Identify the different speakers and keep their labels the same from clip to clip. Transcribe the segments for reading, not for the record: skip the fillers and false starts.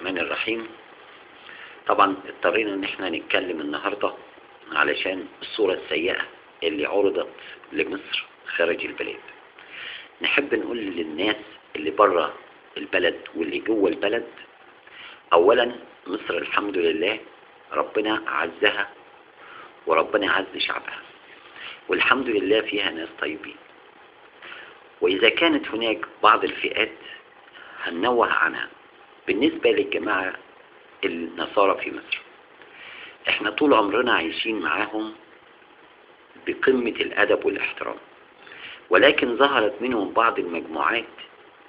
Speaker 1: الرحمن الرحيم. طبعا اضطرينا ان احنا نتكلم النهاردة علشان الصورة السيئة اللي عرضت لمصر خارج البلاد. نحب نقول للناس اللي بره البلد واللي جوه البلد، اولا مصر الحمد لله ربنا عزها وربنا عز شعبها، والحمد لله فيها ناس طيبين. واذا كانت هناك بعض الفئات هننوه عنها. بالنسبة للجماعة النصارى في مصر، احنا طول عمرنا عايشين معاهم بقمة الأدب والاحترام، ولكن ظهرت منهم بعض المجموعات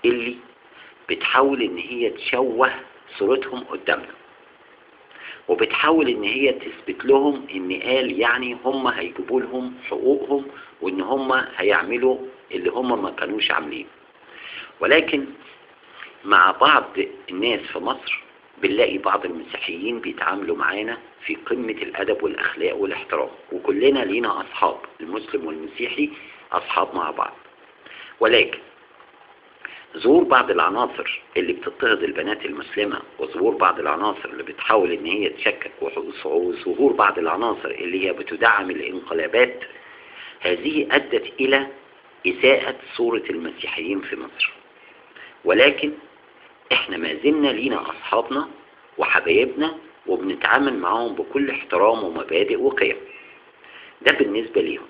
Speaker 1: اللي بتحاول ان هي تشوه صورتهم قدامنا، وبتحاول ان هي تثبت لهم ان قال يعني هم هيجيبوا لهم حقوقهم وان هم هيعملوا اللي هم ما كانوش عاملين. ولكن مع بعض الناس في مصر بنلاقي بعض المسيحيين بيتعاملوا معانا في قمة الأدب والأخلاق والاحترام، وكلنا لينا أصحاب، المسلم والمسيحي أصحاب مع بعض. ولكن ظهور بعض العناصر اللي بتضطهد البنات المسلمة، وظهور بعض العناصر اللي بتحاول ان هي تشكك، وظهور بعض العناصر اللي هي بتدعم الانقلابات، هذه أدت إلى إساءة صورة المسيحيين في مصر. ولكن احنا ما زلنا لينا أصحابنا وحبايبنا وبنتعامل معهم بكل احترام ومبادئ وقيم. ده بالنسبة ليهم.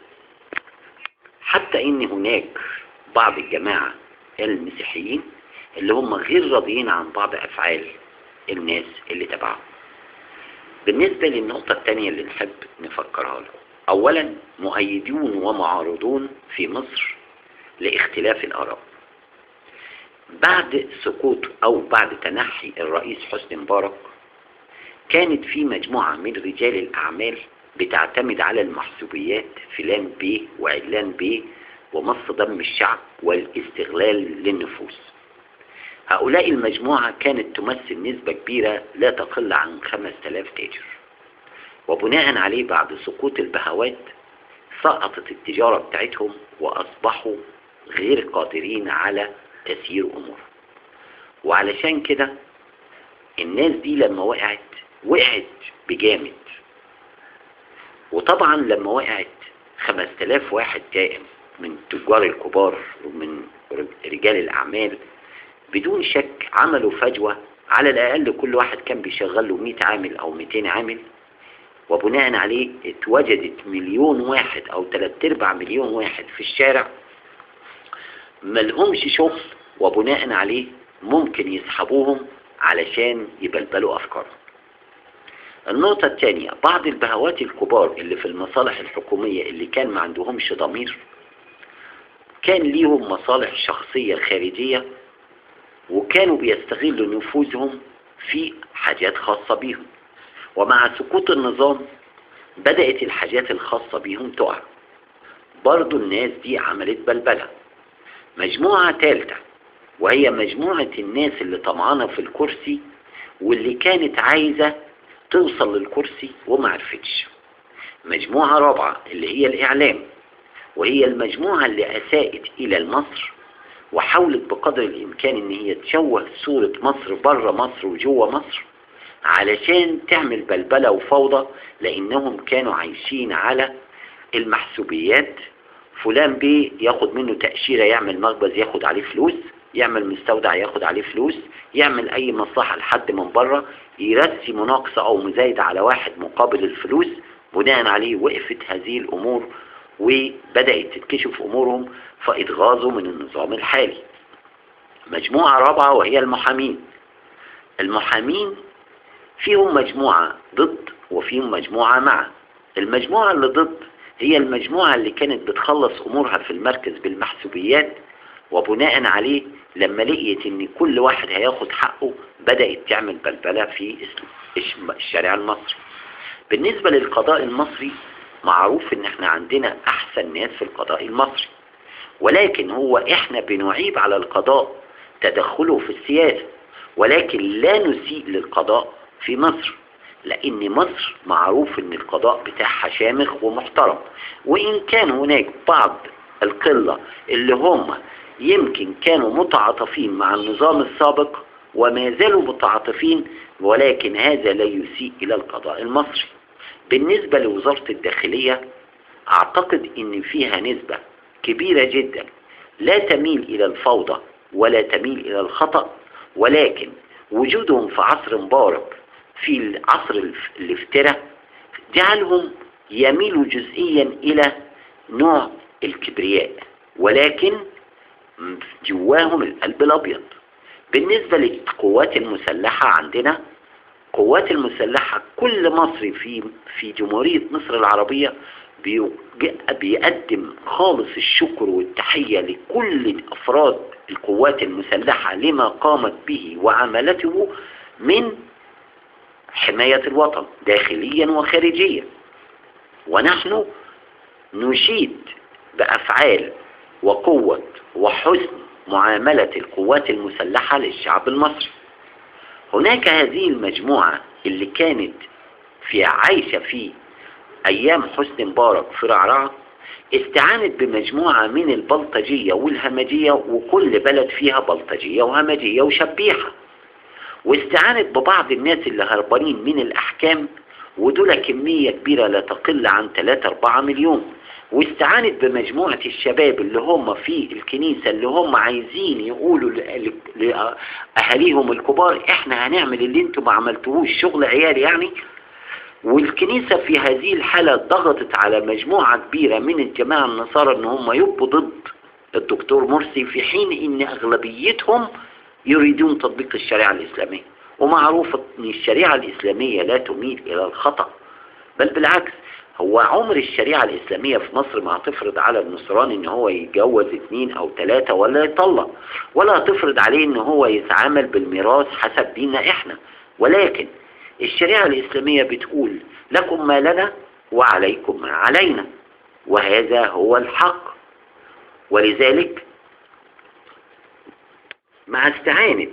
Speaker 1: حتى ان هناك بعض الجماعة المسيحيين اللي هم غير راضيين عن بعض أفعال الناس اللي تبعهم. بالنسبة للنقطة الثانية اللي نحب نفكرها لكم، أولا مؤيدون ومعارضون في مصر لاختلاف الآراء. بعد سقوط أو بعد تنحي الرئيس حسني مبارك، كانت في مجموعة من رجال الأعمال بتعتمد على المحسوبيات، فلان بيه وعلان بيه ومص دم الشعب والاستغلال للنفوس. هؤلاء المجموعة كانت تمثل نسبة كبيرة لا تقل عن 5000 تاجر، وبناء عليه بعد سقوط البهوات سقطت التجارة بتاعتهم وأصبحوا غير قادرين على تسيير أمورهم. وعلشان كده الناس دي لما وقعت بجامد. وطبعا لما وقعت 5000 واحد دائم من تجار الكبار ومن رجال الأعمال بدون شك عملوا فجوة. على الأقل كل واحد كان بيشغل له 100 عامل أو 200 عامل، وبناء عليه اتوجدت مليون واحد أو 3/4 مليون واحد في الشارع ملهمش شغل، وبناء عليه ممكن يسحبوهم علشان يبلبلوا أفكارهم. النقطة الثانية، بعض البهوات الكبار اللي في المصالح الحكومية اللي كان ما عندهمش ضمير، كان ليهم مصالح شخصية خارجية، وكانوا بيستغلوا نفوذهم في حاجات خاصة بيهم. ومع سقوط النظام بدأت الحاجات الخاصة بيهم تقع. برضو الناس دي عملت بلبلة. مجموعة ثالثة، وهي مجموعة الناس اللي طمعانة في الكرسي واللي كانت عايزة توصل للكرسي ومعرفتش. مجموعة رابعة اللي هي الإعلام، وهي المجموعة اللي أساءت إلى مصر وحاولت بقدر الإمكان إن هي تشوه صورة مصر بره مصر وجوه مصر علشان تعمل بلبلة وفوضى، لأنهم كانوا عايشين على المحسوبيات. فلان بيه ياخد منه تأشيرة يعمل مخبز ياخد عليه فلوس، يعمل مستودع ياخد عليه فلوس، يعمل أي مصلحة لحد من بره يرسي مناقصة أو مزايدة على واحد مقابل الفلوس. بناء عليه وقفت هذه الأمور وبدأت تتكشف أمورهم فاتغاظوا من النظام الحالي. مجموعة رابعة وهي المحامين. المحامين فيهم مجموعة ضد وفيهم مجموعة مع. المجموعة اللي ضد هي المجموعة اللي كانت بتخلص أمورها في المركز بالمحسوبيات، وبناء عليه لما لقيت ان كل واحد هياخد حقه بدأت تعمل بلبلة في الشارع المصري. بالنسبة للقضاء المصري، معروف ان احنا عندنا احسن ناس في القضاء المصري، ولكن هو احنا بنعيب على القضاء تدخله في السياسة، ولكن لا نسيء للقضاء في مصر، لان مصر معروف ان القضاء بتاعها شامخ ومحترم. وان كان هناك بعض القلة اللي هم يمكن كانوا متعاطفين مع النظام السابق، وما زالوا متعاطفين، ولكن هذا لا يسيء إلى القضاء المصري. بالنسبة لوزارة الداخلية، أعتقد أن فيها نسبة كبيرة جدا لا تميل إلى الفوضى ولا تميل إلى الخطأ، ولكن وجودهم في عصر مبارك في عصر الافتراء جعلهم يميلوا جزئيا إلى نوع الكبرياء، ولكن جواهم القلب الأبيض. بالنسبة للقوات المسلحة، عندنا قوات المسلحة كل مصري في جمهورية مصر العربية بيقدم خالص الشكر والتحية لكل أفراد القوات المسلحة لما قامت به وعملته من حماية الوطن داخليا وخارجيا. ونحن نشيد بأفعال وقوة وحسن معاملة القوات المسلحة للشعب المصري. هناك هذه المجموعة اللي كانت عايشة في أيام حسني مبارك في رعرعة، استعانت بمجموعة من البلطجية والهمجية، وكل بلد فيها بلطجية وهمجية وشبيحة، واستعانت ببعض الناس اللي هربانين من الأحكام، ودول كمية كبيرة لا تقل عن 3-4 مليون، واستعانت بمجموعة الشباب اللي هم في الكنيسة اللي هم عايزين يقولوا لأهاليهم الكبار احنا هنعمل اللي انتم ما عملتوهوش، شغل عيال يعني. والكنيسة في هذه الحالة ضغطت على مجموعة كبيرة من الجماعة النصارى ان هم يبقوا ضد الدكتور مرسي، في حين ان اغلبيتهم يريدون تطبيق الشريعة الإسلامية. ومعروف ان الشريعة الإسلامية لا تميل الى الخطأ، بل بالعكس، هو عمر الشريعة الإسلامية في مصر ما هتفرض على النصراني ان هو يتجوز 2 أو 3 ولا يطلق، ولا هتفرض عليه ان هو يتعامل بالميراث حسب ديننا احنا، ولكن الشريعة الإسلامية بتقول لكم ما لنا وعليكم ما علينا، وهذا هو الحق. ولذلك مع استعانة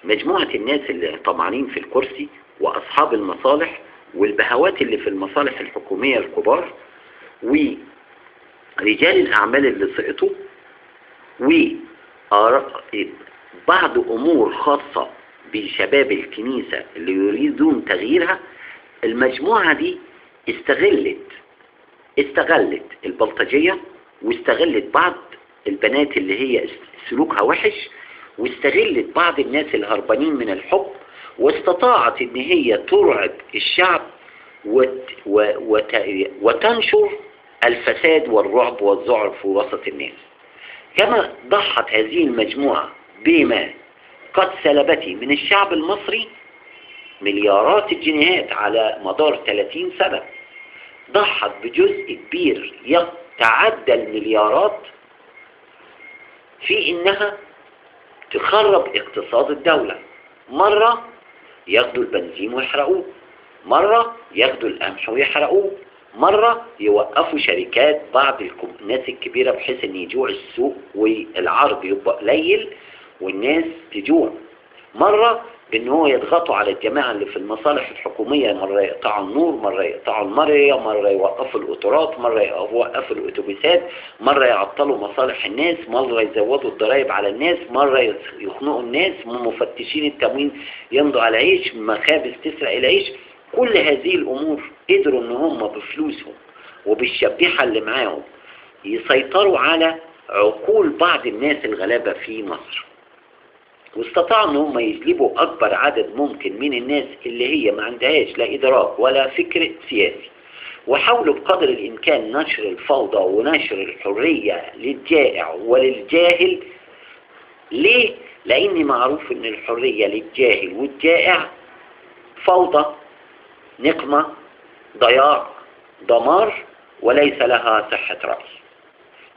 Speaker 1: مجموعة الناس اللي طمعانين في الكرسي وأصحاب المصالح والبهوات اللي في المصالح الحكومية الكبار ورجال الأعمال اللي سقطوا وبعض أمور خاصة بشباب الكنيسة اللي يريدون تغييرها، المجموعة دي استغلت البلطجية، واستغلت بعض البنات اللي هي سلوكها وحش، واستغلت بعض الناس الهربانين من الحكم، واستطاعت ان هي ترعب الشعب وتنشر الفساد والرعب والذعر في وسط الناس. كما ضحت هذه المجموعة بما قد سلبته من الشعب المصري مليارات الجنيهات على مدار 30 سنة، ضحت بجزء كبير يتعدى المليارات في انها تخرب اقتصاد الدولة. مرة ياخدوا البنزين ويحرقوه، مرة ياخدوا القمح ويحرقوه، مرة يوقفوا شركات بعض الناس الكبيرة بحيث ان يجوع السوق والعرض يبقى قليل والناس تجوع، مرة بان هو يضغطوا على الجماعة اللي في المصالح الحكومية، مرة يقطعوا النور، مرة يقطعوا المية، مرة يوقفوا القطارات، مرة يوقفوا الاتوبيسات، مرة يعطلوا مصالح الناس، مرة يزودوا الضرائب على الناس، مرة يخنقوا الناس، مفتشين التموين يمضوا على العيش، مخابز تسرق العيش. كل هذه الامور قدروا ان هم بفلوسهم وبالشبيحة اللي معاهم يسيطروا على عقول بعض الناس الغلابة في مصر، واستطاعوا ان هم يجلبوا اكبر عدد ممكن من الناس اللي هي ما عندهاش لا ادراك ولا فكر سياسي، وحاولوا بقدر الامكان نشر الفوضى ونشر الحرية للجائع وللجاهل. ليه؟ لان معروف ان الحرية للجاهل والجائع فوضى، نقمة، ضياع، دمار، وليس لها صحة رأي.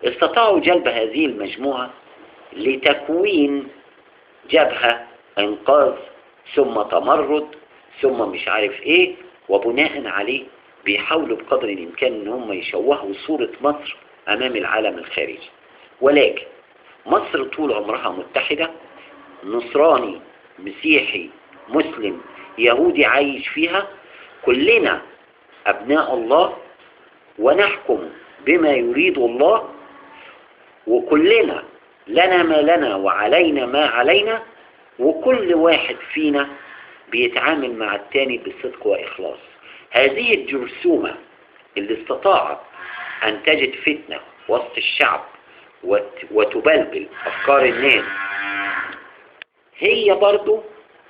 Speaker 1: استطاعوا جلب هذه المجموعة لتكوين جبهة انقاذ ثم تمرد ثم مش عارف ايه، وبناء عليه بيحاولوا بقدر الامكان ان هم يشوهوا صورة مصر امام العالم الخارجي. ولكن مصر طول عمرها متحدة، نصراني مسيحي مسلم يهودي عايش فيها، كلنا ابناء الله ونحكم بما يريد الله، وكلنا لنا ما لنا وعلينا ما علينا، وكل واحد فينا بيتعامل مع التاني بصدق وإخلاص. هذه الجرثومة اللي استطاعت أن تجد فتنة وسط الشعب وتبلبل أفكار الناس، هي برضو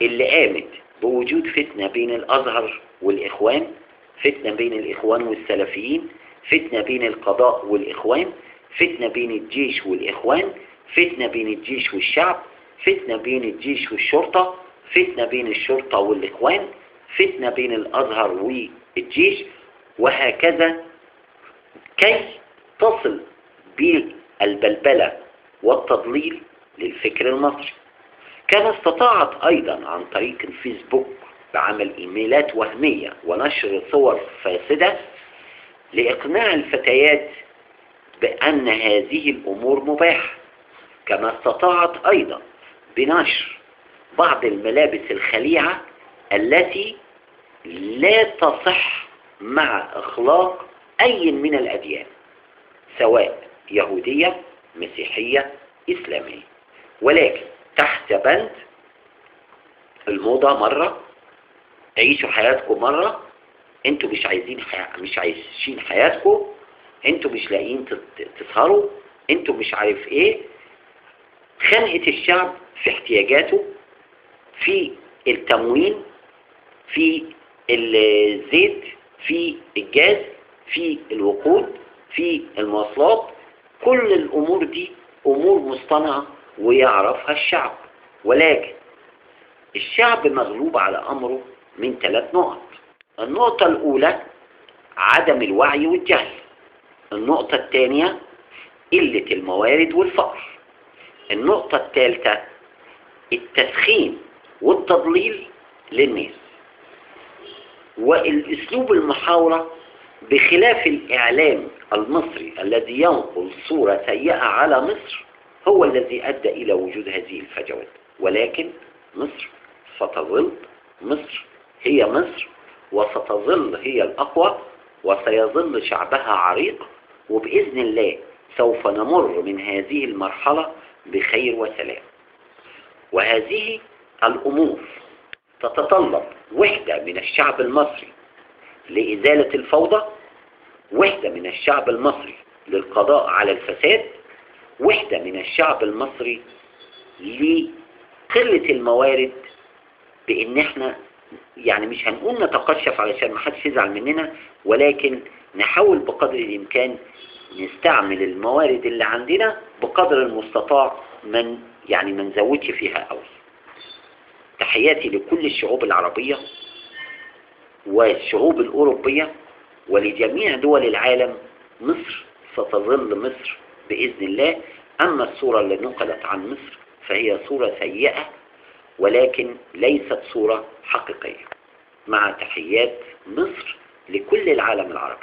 Speaker 1: اللي قامت بوجود فتنة بين الأزهر والإخوان، فتنة بين الإخوان والسلفيين، فتنة بين القضاء والإخوان، فتنة بين الجيش والإخوان، فتنة بين الجيش والشعب، فتنة بين الجيش والشرطة، فتنة بين الشرطة والإخوان، فتنة بين الأزهر والجيش، وهكذا كي تصل بالبلبلة والتضليل للفكر المصري. كما استطاعت أيضا عن طريق الفيسبوك بعمل إيميلات وهمية ونشر صور فاسدة لإقناع الفتيات بأن هذه الأمور مباحة. كما استطاعت أيضا بنشر بعض الملابس الخليعة التي لا تصح مع إخلاق أي من الأديان، سواء يهودية، مسيحية، إسلامية، ولكن تحت بند الموضة مرة، عيشوا حياتكم مرة، انتوا مش عايشين حياتكم، انتوا مش لاقيين تسهروا، انتوا مش عارف ايه. خنقة الشعب في احتياجاته، في التموين، في الزيت، في الجاز، في الوقود، في المواصلات. كل الأمور دي أمور مصطنعة ويعرفها الشعب، ولكن الشعب مغلوب على أمره من 3 نقط. النقطة الأولى عدم الوعي والجهل. النقطة الثانية قلة الموارد والفقر. النقطة الثالثة التسخين والتضليل للناس. والأسلوب المحاورة بخلاف الإعلام المصري الذي ينقل صورة سيئة على مصر هو الذي أدى إلى وجود هذه الفجوات. ولكن مصر ستظل مصر هي مصر، وستظل هي الأقوى، وسيظل شعبها عريق، وبإذن الله سوف نمر من هذه المرحلة بخير وسلام. وهذه الأمور تتطلب وحدة من الشعب المصري لإزالة الفوضى، وحدة من الشعب المصري للقضاء على الفساد، وحدة من الشعب المصري لقلة الموارد، بإن احنا يعني مش هنقول نتقشف علشان ما حدش يزعل مننا، ولكن نحاول بقدر الإمكان نستعمل الموارد اللي عندنا بقدر المستطاع، ما نزودش فيها قوي. تحياتي لكل الشعوب العربية والشعوب الأوروبية ولجميع دول العالم. مصر ستظل مصر بإذن الله. أما الصورة اللي نقلت عن مصر فهي صورة سيئة، ولكن ليست صورة حقيقية. مع تحيات مصر لكل العالم العربي.